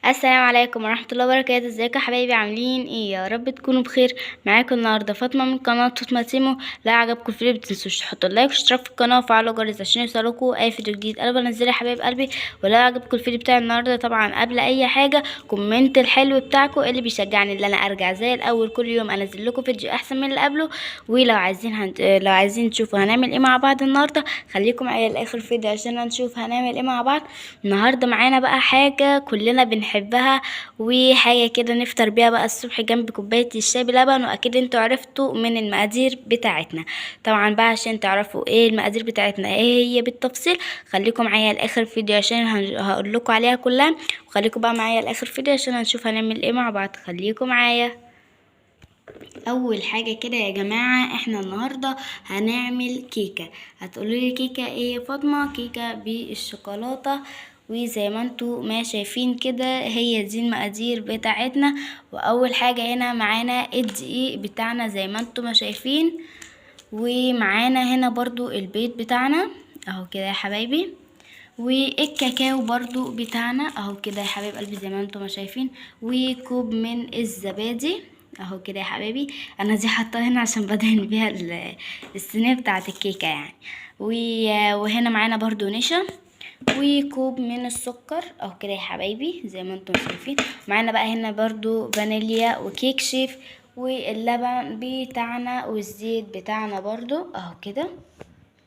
السلام عليكم ورحمة الله وبركاته. ازيكم يا حبايبي؟ عاملين ايه؟ يا رب تكونوا بخير. معاكم النهارده فاطمة من قناة فاطمة تيمو. لا عجبكم الفيديو متنسوش تحطوا لايك واشتراك في القناة وفعلوا الجرس عشان يوصلكم اي فيديو جديد انا بنزله يا حبايب قلبي. ولو عجبكم الفيديو بتاع النهارده طبعا قبل اي حاجة كومنت الحلو بتاعكم اللي بيشجعني ان انا ارجع زي الاول كل يوم انزل لكم فيديو احسن من اللي قبله. ولو عايزين تشوفوا هنعمل ايه مع بعض النهارده خليكم معايا لاخر الفيديو عشان نشوف هنعمل ايه مع بعض. النهارده معانا بقى حاجة كلنا بنحبها وحاجة كده نفطر بيها بقى الصبح جنب كوباية الشاي بلبن. واكيد انتوا عرفتوا من المقادير بتاعتنا. طبعا بقى عشان تعرفوا ايه المقادير بتاعتنا ايه هي بالتفصيل خليكم معايا لاخر فيديو عشان هقول لكم عليها كلها. وخليكم بقى معايا لاخر فيديو عشان هنشوف هنعمل ايه مع بعض. خليكم معايا. اول حاجة كده يا جماعة احنا النهاردة هنعمل كيكة. هتقولوا لي كيكة ايه يا فاطمة؟ كيكة بالشوكولاتة. وزي ما انتوا ما شايفين كده هي دي المقادير بتاعتنا. واول حاجة هنا معانا الدقيق بتاعنا زي ما انتوا ما شايفين. ومعانا هنا برضو البيض بتاعنا اهو كده يا حبايبي. والكاكاو برضو بتاعنا اهو كده يا حبايب قلبي زي ما انتم ما شايفين. وكوب من الزبادي اهو كده يا حبايبي. انا دي حاطاها هنا عشان بدهن بيها الصينيه بتاعه الكيكه يعني. وهنا معانا برضو نشا. وكوب من السكر اهو كده يا حبايبي زي ما انتم شايفين. معانا بقى هنا برضو فانيليا وكيك شيف. واللبن بتاعنا والزيت بتاعنا برضو اهو كده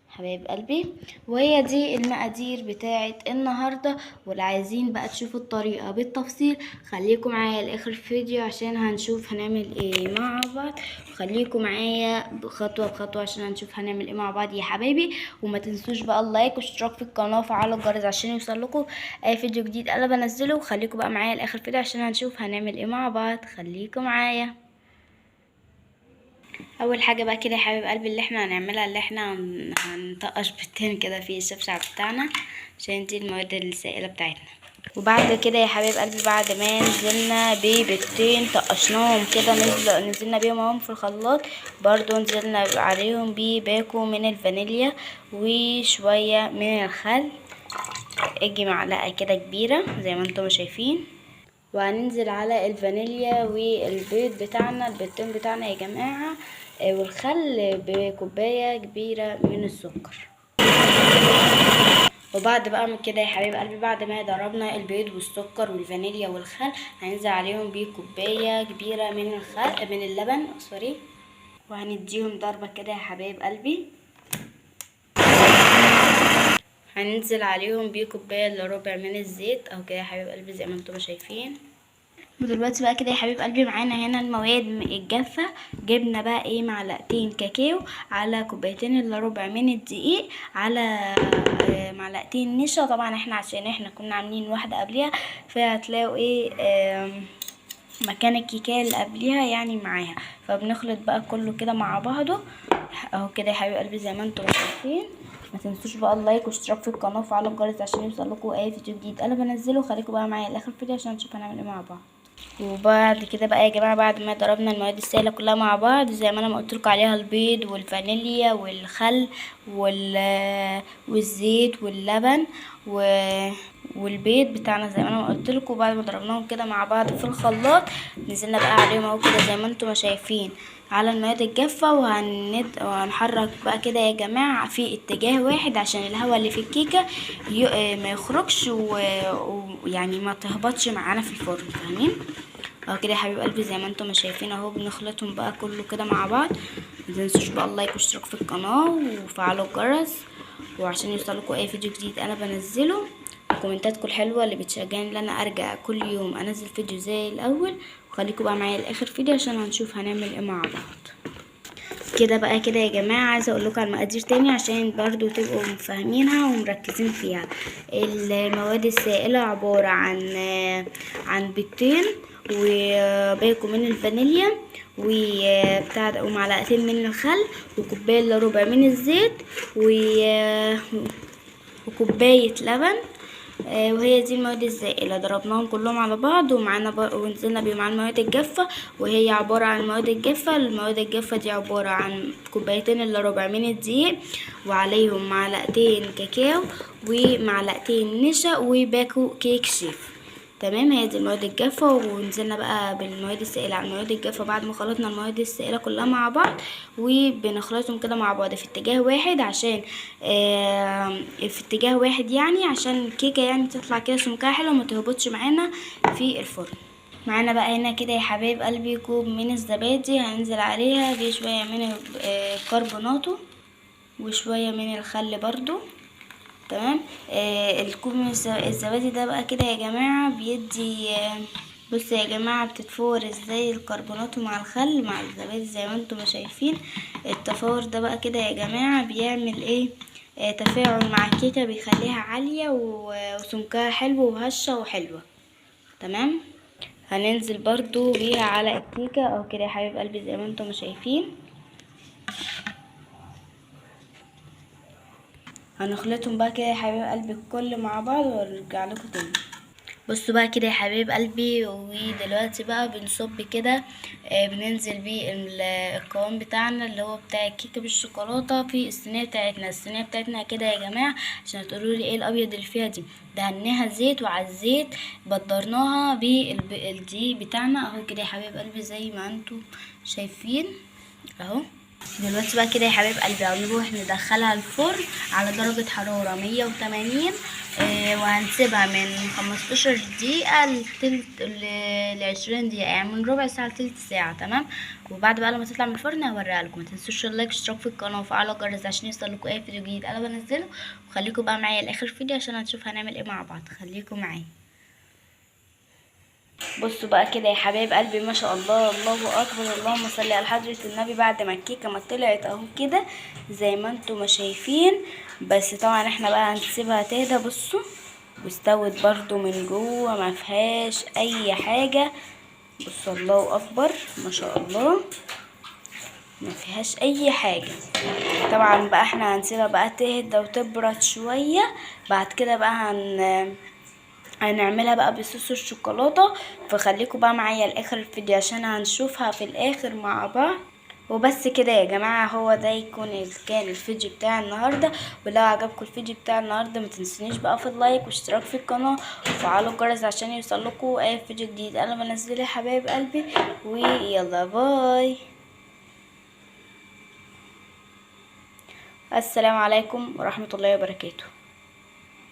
حبايب قلبي. وهي دي المقادير بتاعت النهارده. واللي عايزين بقى تشوفوا الطريقه بالتفصيل خليكم معايا لاخر الفيديو عشان هنشوف هنعمل ايه مع بعض. خليكم معايا خطوه بخطوه عشان هنشوف هنعمل ايه مع بعض يا حبايبي. وما تنسوش بقى اللايك واشتراك في القناه وفعلوا الجرس عشان يوصلكم اي فيديو جديد انا بنزله. وخليكم بقى معايا لاخر الفيديو عشان هنشوف هنعمل ايه مع بعض. خليكم معايا. اول حاجه بقى كده يا حبيب قلبي اللي احنا هنعملها اللي احنا هنطقش بيضتين كده في الشفشع بتاعنا عشان دي المواد السائله بتاعتنا. وبعد كده يا حبيب قلبي بعد ما نزلنا ببيضتين طقشناهم كده نزلنا بيهم اهم في الخلاط. برضو نزلنا عليهم بباكو من الفانيليا وشويه من الخل. اجي معلقه كده كبيره زي ما انتم شايفين. وهننزل على الفانيليا والبيض بتاعنا البيضتين بتاعنا يا جماعة. والخل بكوباية كبيرة من السكر. وبعد بقى من كده يا حبيب قلبي بعد ما ضربنا البيض والسكر والفانيليا والخل هننزل عليهم بكوباية كبيرة من اللبن سوري. وهنديهم ضربة كده يا حبايب قلبي. هننزل عليهم بكوباية الا ربع من الزيت اهو كده يا حبيب قلبي زي ما انتم شايفين. ودلوقتي بقى كده يا حبيب قلبي معانا هنا المواد الجافة. جبنا بقى ايه معلقتين كاكاو على كوبايتين الا ربع من الدقيق على معلقتين نشا. طبعا احنا عشان احنا كنا عاملين واحدة قبليها فهتلاقوا ايه مكان الكيكه اللي قبليها يعني معاها. فبنخلط بقى كله كده مع بعضه اهو كده يا حبيب قلبي زي ما انتم شايفين. ما تنسوش بقى اللايك واشتراك في القناه وفعلوا الجرس عشان يوصلكوا اي فيديو جديد انا بنزله. خليكم بقى معايا لاخر الفيديو عشان نشوف هنعمل ايه مع بعض. وبعد كده بقى يا جماعه بعد ما ضربنا المواد السائله كلها مع بعض زي ما انا ما قلت لكم عليها البيض والفانيليا والخل والزيت واللبن والبيض بتاعنا زي ما انا ما قلت لكم. بعد ما ضربناهم كده مع بعض في الخلاط نزلنا بقى عليهم اهو كده زي ما انتم ما شايفين على المواد الجافه. وهنحرك بقى كده يا جماعه في اتجاه واحد عشان الهواء اللي في الكيكه ما يخرجش ويعني ما تهبطش معانا في الفرن فاهمين اهو كده يا حبيب قلبي زي ما انتم شايفين اهو. بنخلطهم بقى كله كده مع بعض. متنسوش بقى اللايك واشتراك في القناه وفعلوا الجرس وعشان يوصلكم اي فيديو جديد انا بنزله. وكومنتاتكم الحلوه اللي بتشجعني ان انا ارجع كل يوم انزل فيديو زي الاول. وخليكم بقى معايا لاخر فيديو عشان هنشوف هنعمل ايه مع بعض. كده بقى كده يا جماعه عايزه اقول لكم على المقادير تاني عشان برضو تبقوا فاهمينها ومركزين فيها. المواد السائله عباره عن بيضتين وباكو من الفانيليا ومعلقتين من الخل وكوبايه الا ربع من الزيت وكوبايه لبن. وهي دي المواد الزائلة ضربناهم كلهم على بعض ومعانا ونزلنا بيهم على المواد الجافة. وهي عبارة عن المواد الجافة دي عبارة عن كوبايتين الا ربع من الدقيق وعليهم معلقتين كاكاو ومعلقتين نشا وباكو كيك شيف. تمام. هي دي المواد الجافة، ونزلنا بقى بالمواد السائلة على المواد الجافة بعد ما خلطنا المواد السائلة كلها مع بعض، وبنخلطهم كده مع بعض في اتجاه واحد عشان في اتجاه واحد يعني عشان الكيكة يعني تطلع كده سمكها حلو وما تهبطش معانا في الفرن. معانا بقى هنا كده يا حبايب قلبي كوب من الزبادي، هننزل عليها بشوية من الكربوناتو وشوية من الخل برضو. تمام. الكوب من الزبادي ده بقى كده يا جماعة بيدي بصوا يا جماعة بتتفور ازاي الكربونات مع الخل مع الزبادي زي ما انتم ما شايفين. التفور ده بقى كده يا جماعة بيعمل ايه؟ تفاعل مع الكيكة بيخليها عالية وسمكها حلو وهشة وحلوة. تمام. هننزل برضو بيها على الكيكة او كده يا حبيب قلبي زي ما انتم ما شايفين. هنخلطهم بقى كده يا حبيب قلبي الكل مع بعض وارجع لكم تاني. بصوا بقى كده يا حبايب قلبي، ودلوقتي بقى بنصب كده بننزل بيه القوام بتاعنا اللي هو بتاع الكيكه بالشوكولاته في الصينيه بتاعتنا. الصينيه بتاعتنا كده يا جماعه عشان تقولوا لي ايه الابيض اللي فيها دي، دهناها زيت، وعلى الزيت بدرناها بالدقيق بتاعنا اهو كده يا حبايب قلبي زي ما انتم شايفين اهو. دلوقتي بقى كده يا حبايب قلبي هنروح ندخلها الفرن على درجة حرارة 180 وهنسيبها من 15 دقيقة ل20 دقيقة، يعني من ربع ساعة لتلت ساعة. تمام. وبعد بقى لما تطلع من الفرن هوريها لكم. متنسوش اللايك والاشتراك في القناة وفعلوا الجرس عشان يوصلكوا اي فيديو جديد انا بنزله. وخليكم بقى معايا لاخر فيديو عشان هنشوف هنعمل ايه مع بعض. خليكم معايا. بصوا بقى كده يا حبايب قلبي ما شاء الله، الله اكبر، اللهم صل على حضرة النبي. بعد ما الكيكه ما طلعت اهو كده زي ما انتم ما شايفين، بس طبعا احنا بقى هنسيبها تهدى. بصوا واستوت برضو من جوه ما فيهاش اي حاجه. بصوا الله اكبر ما شاء الله، ما فيهاش اي حاجه. طبعا بقى احنا هنسيبها بقى تهدى وتبرد شويه. بعد كده بقى هنعملها بقى بصوص الشوكولاته. فخليكم بقى معايا لاخر الفيديو عشان هنشوفها في الاخر مع بعض. وبس كده يا جماعه، هو ده كان الفيديو بتاع النهارده. ولو عجبكم الفيديو بتاع النهارده ما تنسونيش بقى في اللايك واشتراك في القناه وفعلوا الجرس عشان يوصلكوا اي فيديو جديد انا بنزله يا حبايب قلبي. ويلا باي. السلام عليكم ورحمه الله وبركاته.